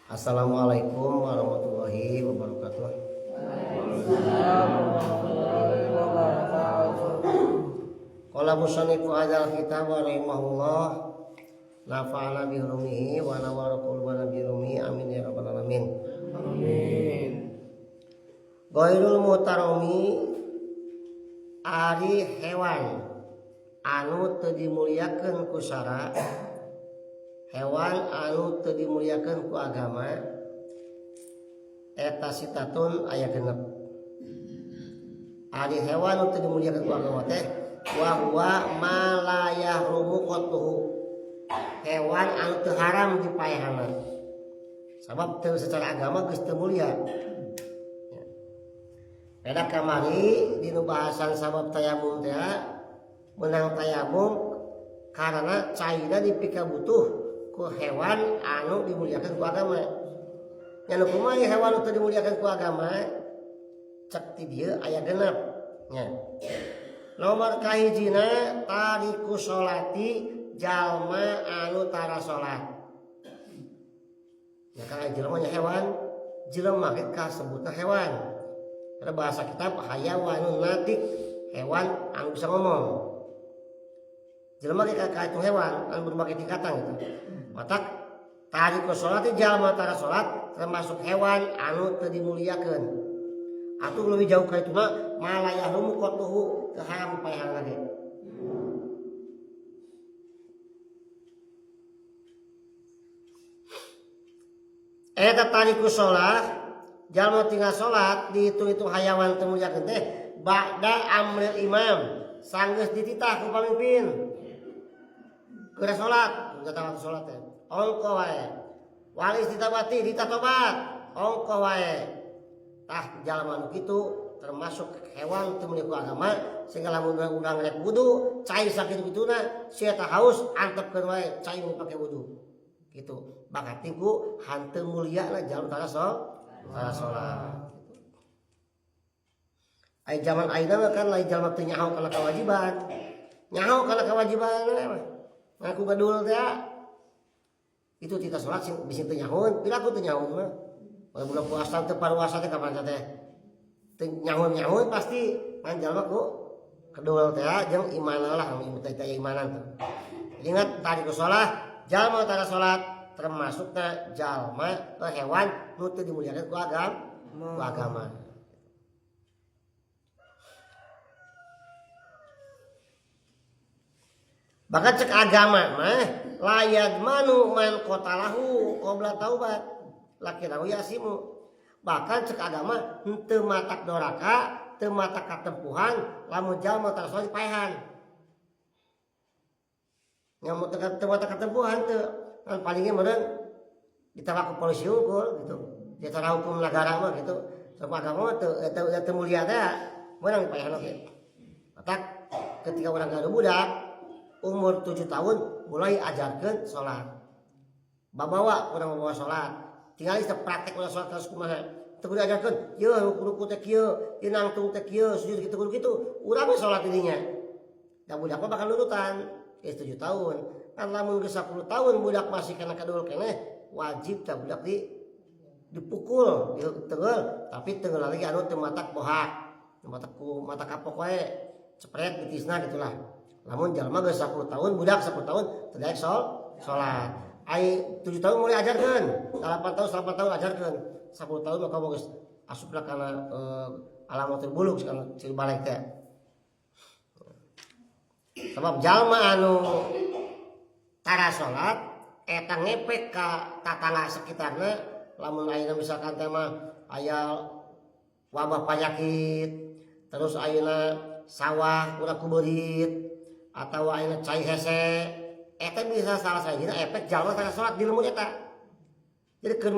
Assalamualaikum warahmatullahi wabarakatuh. Qala musannifu hadzal kitab rahimahullah nafa'ana bi hurumihi wa nawara qulubana bi hurumihi amin ya rabbal alamin. Amin. Ghairul mutarami ari hewan anu teu dimuliakeun ku syara, hewan anu teu dimuliakeun ku agama eta sitatun aya genep. Ari hewan anu teu dimuliakeun ku agama teh wa huwa ma la yahrumu qatluhu, hewan anu teu haram dipaehana. Sabab teu secara agama geus teu mulia. Beda kamari dinu bahasan sabab tayamum teh menang tayamum karena caina dipika butuh ku hewan anu dimuliakan ku agama. Nya kumaha hewan anu teu dimuliakan ku agama cek ti dieu aya genep nya. Nomor kahijina tariku sholati jalma anu tara salat. Ya kana jelema nya hewan, jelema ge kasebutna hewan. Karena bahasa kita hayawanun natik, hewan anu bisa ngomong. Jelema ge kaitu hewan anu berbagai tingkatan gitu. Matak tariku sholati jalma tara salat termasuk hewan anu teu dimuliakeun. Atuh leuwih jauh ka itu mah malayahum qatuhu teu haram paehan lagi. Eta tariku sholat jalma tinggal sholat dihitung-hitung hayawan teu muliakeun teh ba'da amril imam sanggeus dititah ku pamimpin. Keur sholat, datang waktu sholat teh. Ongko wae. Wal istitabati ditatobat, ongko wae. Tah jalma anu kitu termasuk hewan teu mulia ku agama sehingga lamun urang rek wudu, cai sakitu-kituna sia tah haus antepkeun wae cai nu pake wudu. Kitu. Bakati ku hanteu muliana jalma tara salat. Ai zaman ayeuna kan lain jalma teu nyaho kana kewajiban. Nyaho kana kewajiban mah. Ngaku gadul teh itu kita salat sing bisi teu nyahoun, piraku teu nyahoun mah. Kalau bulan puasa teu paruasa teh kapan teh? Teu nyahoun pasti kan jalma ku kedul teh jeung iman lah anu teh imanan teh. Ingat tadi ku salat, jalma tara salat termasukna jalma hewan nu teu dimuliakeun ku agama. Bahkan cek agama mah layad manu man qatalahu qabla taubat lakirahu yasimu. Bahkan cek agama henteu matak doraka, teu matak katempuhan lamun jalma tara salat paehan. Nya teu matak katempuhan teu kan palingnya meureun ditara ku polisi unggul gitu. Ditara hukum negara mah gitu. Sok agama teu mulia teh meunang paehan oge. Matak ketika urang gaduh budak umur 7 tahun mulai ajarkeun salat. Babawa urang bawa salat. Tinggal teu praktek urang salat terus kumaha. Teu kudu ajarkeun, yeuh ruku teh kieu, ieu nangtung teh kieu, sujud kitu kudu kitu. Urang mah salat didinya. Da budak mah bakal nurutan. Geus 7 tahun. Kan lamun geus 10 tahun budak masih kana kadul keneh, wajib da budak dipukul, ditegeul, tapi tegeul lagi anu teu matak bohak. Teu matak ku mata kapok wae. Cepret bitisna gitulah. Lamun jalma geus 10 tahun, budak 10 tahun teu daek salat. Ai 7 tahun mulai ajarkeun, 8 tahun ajarkeun. 10 tahun maka geus asupna kana alamatul buluk kana ciri balik teh. Sebab jalma anu tara salat eta ngepek ka tatangga sekitarna lamun ayeuna misalkan teh mah aya wabah penyakit, terus ayeuna sawah urang kubeurit atau ayeuna cai hese eta bisa salah sajina efek jalma tara salat di lembut eta. Jadi keur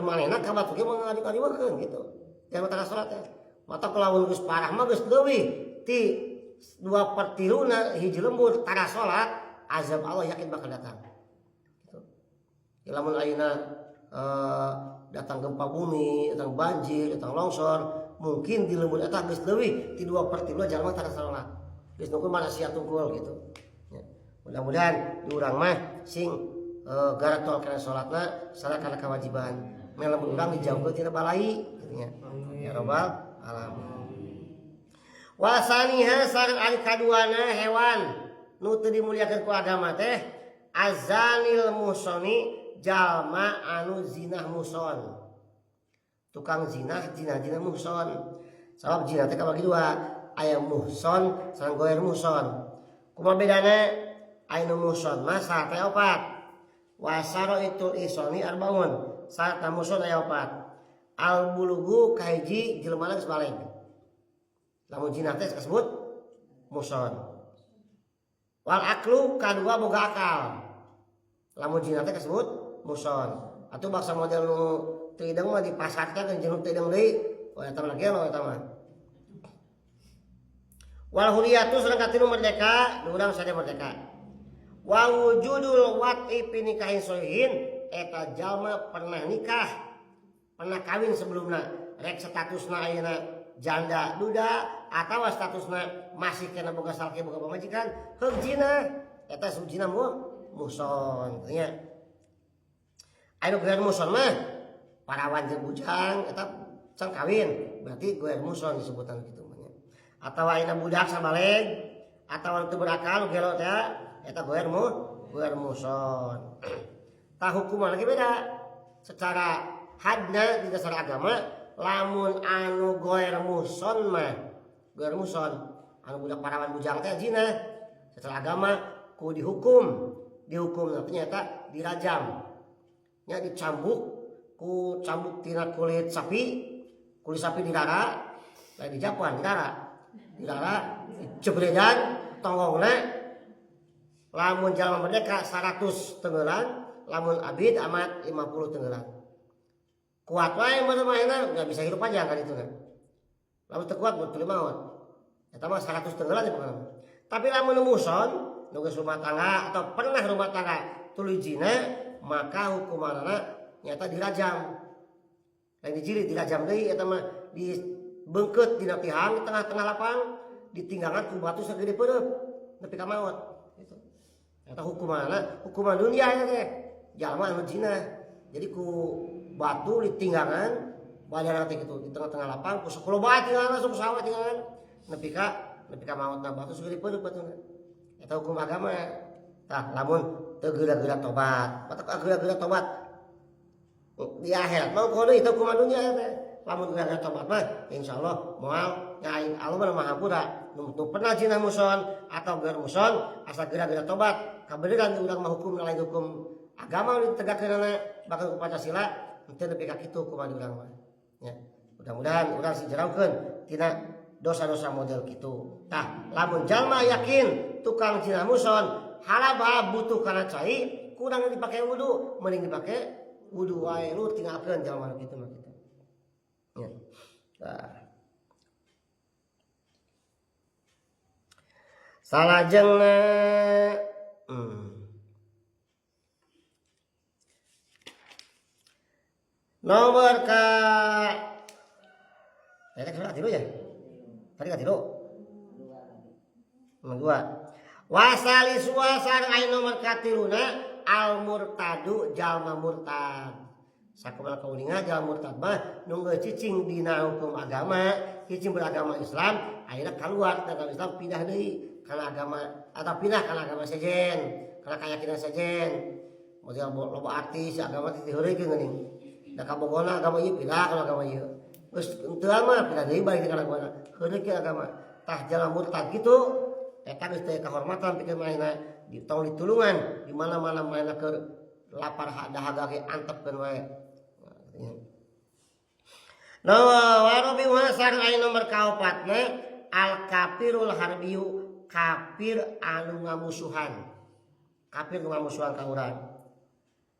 manehna ka batu ge ngadi-ngadiwakeun gitu. Jalma tara salat teh. Mata lamun geus parah mah geus leuwih ti 2/3 hiji lembut tara salat, azab Allah yakin bakal datang. Gitu. Ya, lamun ayeuna datang gempa bumi, datang banjir, datang longsor, mungkin di lembut eta geus leuwih ti 2/3 jalma tara salat. Geus nunggu mana sia tunggul gitu. Ya. Mudah-mudahan di urang mah sing garatol kana salatna salah kana kewajiban mela urang dijauhkeun tina balai nya ya rabbal alamin. Wasaniha sareng ari kaduana hewan nu teu dimuliakeun ku agama teh azanil musoni jalma anu zinah muson. Tukang zina muhson. Sabab zina teh kabagi dua, aya muhson sareng goer muhson. Kumaha bedana? Aya nu muhson mah syarat aya 4. Wa syaraitul ihsani arbaun. Syarat muhson aya 4. Al bulugu kahiji jelema geus baleg. Lamun zina teh disebut muhson. Wal aklu kadua boga akal. Lamun zina teh disebut muhson. Atuh baksa model nu tidang mah dipasarkan kan jeung tidang deui oh eta mah gelo eta mah. Wal huriyatu sareng katinu merdeka urang sadaya merdeka. Wa wujudul wat'i fi nikahin solihin eta jalma pernah nikah pernah kawin sebelumna rek statusna ayeuna janda duda atawa statusna masih kena boga salki boga pamajikan heug zina eta sujina muhson nya. Anu geus muhson mah parawan jeung bujang eta can kawin berarti goer muson disebutan kitu mah nya. Atawa ayeuna budak sabaleg atawa teu berakal gelo teh eta goer muson. Tah hukuman lagi beda. Secara hadna di dasar agama lamun anu goer muson anu budak parawan bujang teh zina secara agama ku dihukum ternyata dirajam nya dicambuk ku cambuk tina kulit sapi didara lain dijapuan didara jebredan tonggongna lamun jalma merdeka 100 tenggelan lamun abid amat 50 tenggelan kuat wae mah enggak bisa hidup aja kan itu kan lamun teu kuat buat maut eta mah 100 tenggelan ya pokokna. Tapi lamun muson nu geus rumah tangga atau pernah rumah tangga tuluy zina maka hukumanana nyata dirajam. Lain dijilid dirajam deui eta mah dibeungkeut dina tihang di tengah-tengah lapang ditinggalkan ku batu sagede peureup nepi ka maut gitu. Eta hukuman dunia ya teh jalma anu zina. Jadi ku batu ditinggalkan badana teh kitu di tengah-tengah lapang ku sakoloba tinggalna sok sawah tinggalkan nepi ka mautna batu sagede peureup batuna. Eta hukum agama. Tah lamun teu geura-geura tobat, batak geura-geura tobat di akhirat mau kono itu hukuman dunia teh. Lamun geura-geura tobat mah insyaallah moal nyaing Allah mah hampura. Nu pernah zina muson atau geura muson asa geura-geura tobat kabeneran urang mah hukum lain hukum agama ditegakkeunana bakal Pancasila teu nepi ka kitu hukuman urang mah. Ya. Mudah-mudahan urang sijaraukeun tina dosa-dosa model kitu. Tah lamun jalma yakin tukang zina muson halaba butuh kana cai kurang dipake wudu mending dipake wudu wae lu tinggalkeun jalma kitu mah kitu. Ya. Salajengna nomor ka eta ka tilu ya. Tadi ka tilu. Nomor 2. Wasali suasar aya nomor ka tiluna al murtadu jalma murtad. Sakumaha kauningan jalma murtad mah nu geus cicing dina hukum agama, cicing beragama Islam, akhirnya keluar dari agama Islam pindah deui kana agama atau pindah kana agama sejen, kana keyakinan sejen. Model loba artis agama teh heureukeun geuning. Da kabogona agama ieu pindah kana agama ieu. Geus teu mah pindah deui balik kana agama. Heureukeun agama. Tah jalma murtad kitu eta geus teu kahormatan pikeun manehna ditong ditulungan di mana-mana manehna keur lapar dahaga ge antepkeun wae. Warobi wasar aya nomor kaopatna al kafirul harbiyu kafir anu ngamusuhan. Kafir nu ngamusuhan ka urang.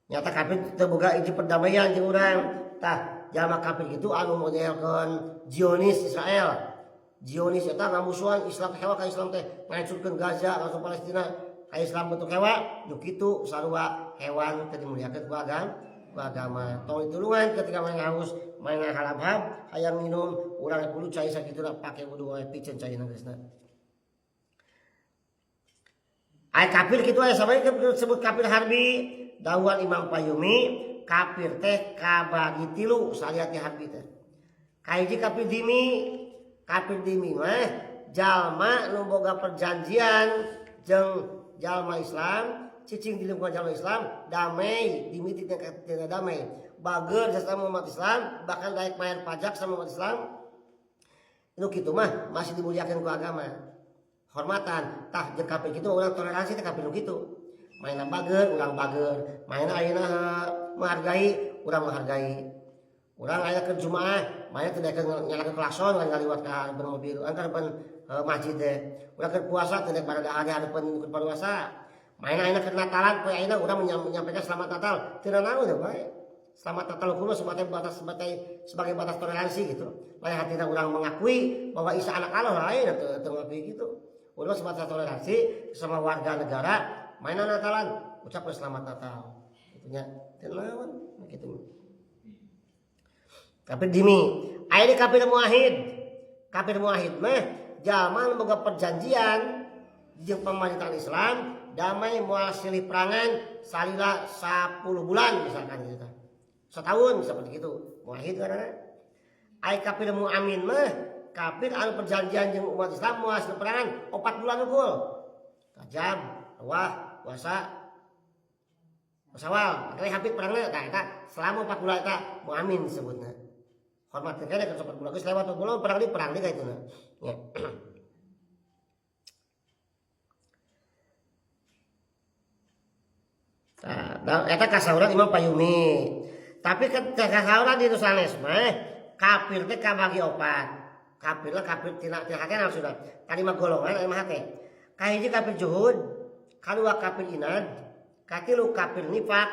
Nyata kafir teu boga iji perdamaian jeung urang. Tah jalma kafir kitu anu modelkeun Zionis Israel. Zionis eta ngamusuhan Islam hewa ka Islam teh ngancurkeun Gaza langsung Palestina ka Islam bentuk hewa nu kitu sarua hewan teu dimuliakeun ku agama. Tong ditulungan ketika main haus, main halap-halap, hayang minum, urang kudu cai sakituna pake wudu wae piceun caina geusna. Ai kafir kitu aya sabari disebut kafir harbi Dawuhan Imam Payumi kafir teh kabagi tilu saliati harbi teh. Kahiji kafir dimi mah jalma nu boga perjanjian jeung jalma Islam cicing di lingkungan jalma Islam damai dimi tina damai bager sesama umat Islam bahkan daek bayar pajak sama umat Islam itu kitu mah masih dimuliakeun ku agama hormatan tah jeung kafir kitu urang toleransi teh kafir kitu mainna bager urang bager mainna ayeuna menghargai urang menghargai urang aya keur jumaah mainna teu daek nyalakeun klakson ngan ngaliwat ka mobil anggar pan masjid teh urang keur puasa teu daek barada hari hareupeun ikut puasa mainna ayeuna keur Natalan poe ayeuna urang menyampaikan selamat Natal teu naon teh bae selamat Natal kulo sebagai batas toleransi gitu lain hatina urang mengakui bahwa Isa anak Allah lain teu ngakui gitu urang sebatas toleransi sama warga negara mainan Natalan ucapkan selamat Natal itunya teu naon kitu kafir dimi aya di kafir muahid mah jalma boga perjanjian jeung pemerintahan Islam damai moal silih perangan salila 10 bulan misalkan gitu setahun seperti itu muahid karena ai kafir muamin mah kafir anu perjanjian jeung umat Islam moal silih perangan 4 bulan unggul tajam wah puasa Syawal makanya hafid perangna tah eta selama 4 bulan eta muamin disebutna hormat kana ke 4 bulan geus lewat 4 bulan perang di kaituna nya tah eta kasauran Imam Payumi tapi kasauran di sanes mah kafir teh kabagi 4 kafir lah kafir tina hate sudah kalimat golongan mah hate kahiji kafir juhud kadua kafir inad katilu kafir nifaq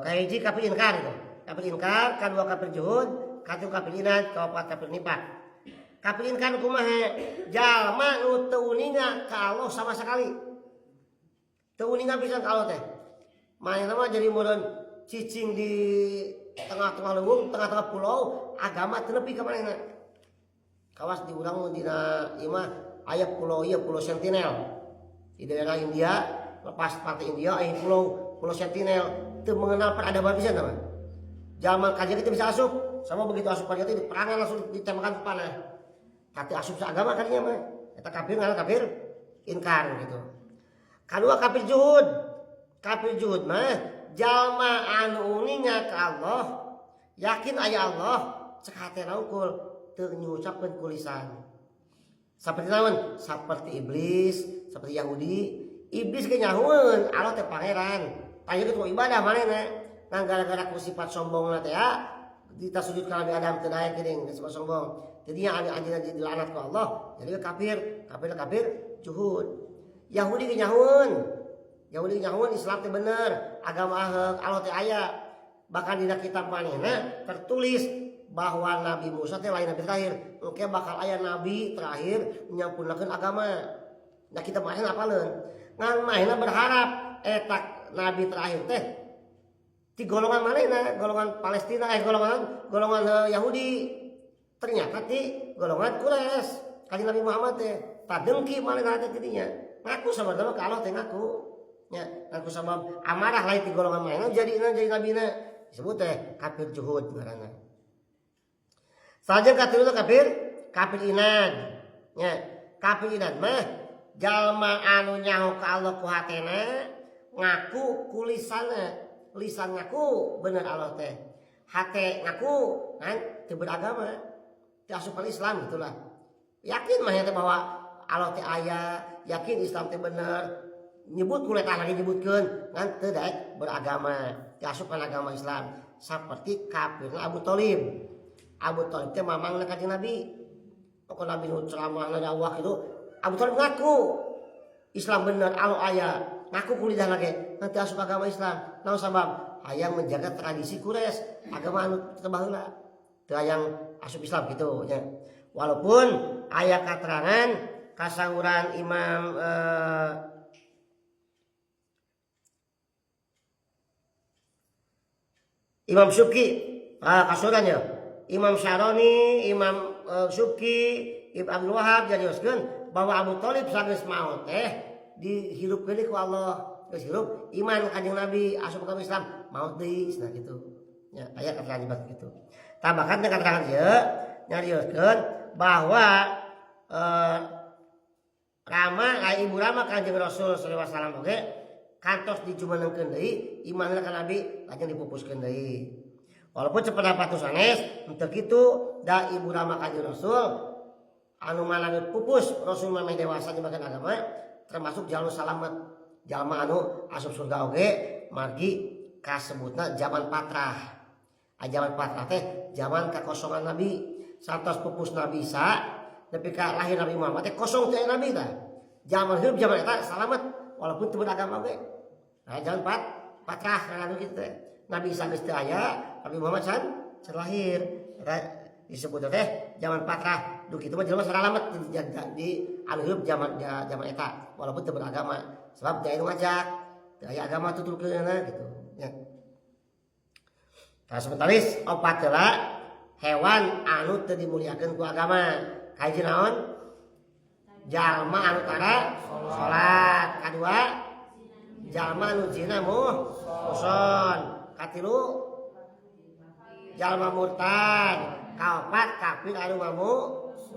kahiji kafir inkar kadua kafir juhud katilu kafir inad kaopat kafir nifaq kafir inkar kumaha jalma nu teu uninga ka Allah sama sekali teu uninga pisan ka Allah teh manehna mah jadi modern cicing di tengah-tengah leuweung tengah-tengah pulau agama teu nepi ka manehna kawas di urang dina ieu mah aya pulau Sentinel di daerah India lepas pantai India aya pulau Sentinel teu mengenal peradaban pisan mah zaman kajian kita bisa asup sama begitu asup kajian itu perangan langsung ditembakkan panah kata asup seagama kadinya mah eta kafir ngaran kafir inkar gitu kadua kafir juhud mah jalma anu uninga ka Allah yakin aya Allah cek hatena unggul teu nyucapkeun ku lisan seperti naon seperti iblis seperti Yahudi iblis ge nyahueun Allah teh pangeran tanya kitu ibadah manehna nang gara-gara ku sifat sombongna teh kita sujud ka Nabi Adam teu daek geuning sifat sombong jadi yang anjeunna dilaknat ku Allah jadi kafir juhud Yahudi ge nyahueun Islam teh bener agama Allah teh aya bahkan dina kitab manehna tertulis bahwa Nabi Musa teh lain nabi terakhir oke bakal aya nabi terakhir nyampunakeun agama nah kita manehna apaleun ngan manehna berharap eta nabi terakhir teh ti golongan manehna golongan Palestina golongan Yahudi ternyata ti golongan Quraisy kanjeng Nabi Muhammad teh tadengki manehna teh tidinya ngaku sama-sama ka Allah teh ngaku nya ngaku sabab amarah lain ti golongan manehna jadi nabina disebut teh kafir juhud ngaranna saja katilu kafir inad nya kafir inad mah jalma anu nyaho ka Allah ku hatena ngaku ku lisan ngaku bener Allah teh hate ngaku kan teu beragama teu asup Islam gitulah yakin mah teh bahwa Allah teh aya yakin Islam teh bener nyebut kulit lagi nyebutkeun kan teu daek beragama teu asup agama Islam seperti kafirna Abu Thalib teh mamangna kanjeng Nabi. Pokok Nabi nu ceramahna dakwah itu Abu Thalib ngaku Islam bener Allah aya. Ngaku ku lidah lagi nanti asup agama Islam. Naon sabab? Hayang menjaga tradisi Quraisy, agama anu teu baheula. Teu hayang asup Islam gitu nya. Walaupun aya katerangan kasauran Imam Syuki kasurannya Imam Syaroni, Imam Subki, Ibnu Abdul Wahab jadioskeun bahwa Abu Thalib sageus maot teh dihirupkeun ku Allah geus hirup iman kanjing Nabi asup ka Islam maot deui cenah kitu nya aya keterangan kitu tambahan dengan keterangan ieu nyarioskeun bahwa Rama ibu Rama kanjeng Rasul sallallahu alaihi wasallam oge kantos dijumenengkeun deui imanna ka Nabi lajeng dipupuskeun deui walaupun sependapat sanes henteu kitu da ibu Rama kanjeng Rasul anu malangit pupus Rasul mah dewasa di bagian agama termasuk jalur salamet jalma anu asup surga oge margi kasebutna zaman patrah zaman patrah teh zaman kakosongan Nabi santos pupus Nabi Isa nepi ka lahir Nabi Muhammad teh kosong teh Nabi tah zaman hidup zaman eta salamet walaupun teu beragama oge nah zaman patrah anu kitu teh Nabi Isa geus teu aya Nabi Muhammad can lahir disebut teh zaman patrah duh kitu mah jelema salamet di anu hidup zaman eta walaupun teu beragama sebab dia anu ngajak teu aya agama tutulkeunna gitu nya. Nah sementawis opat heula hewan anu teu dimuliakeun ku agama kahiji naon jalma anu tara salat kadua jalma anu zina muhson katilu jalma murtad kaopat kafir anu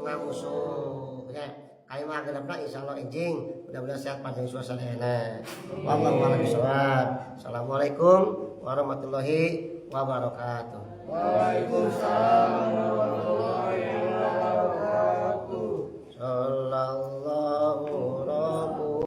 ngamusuh ya kalimat genepna insyaallah enjing mudah-mudahan sehat panjang suasanana wallahu a'lam bishawab assalamualaikum warahmatullahi wabarakatuh. Waalaikumsalam warahmatullahi wabarakatuh.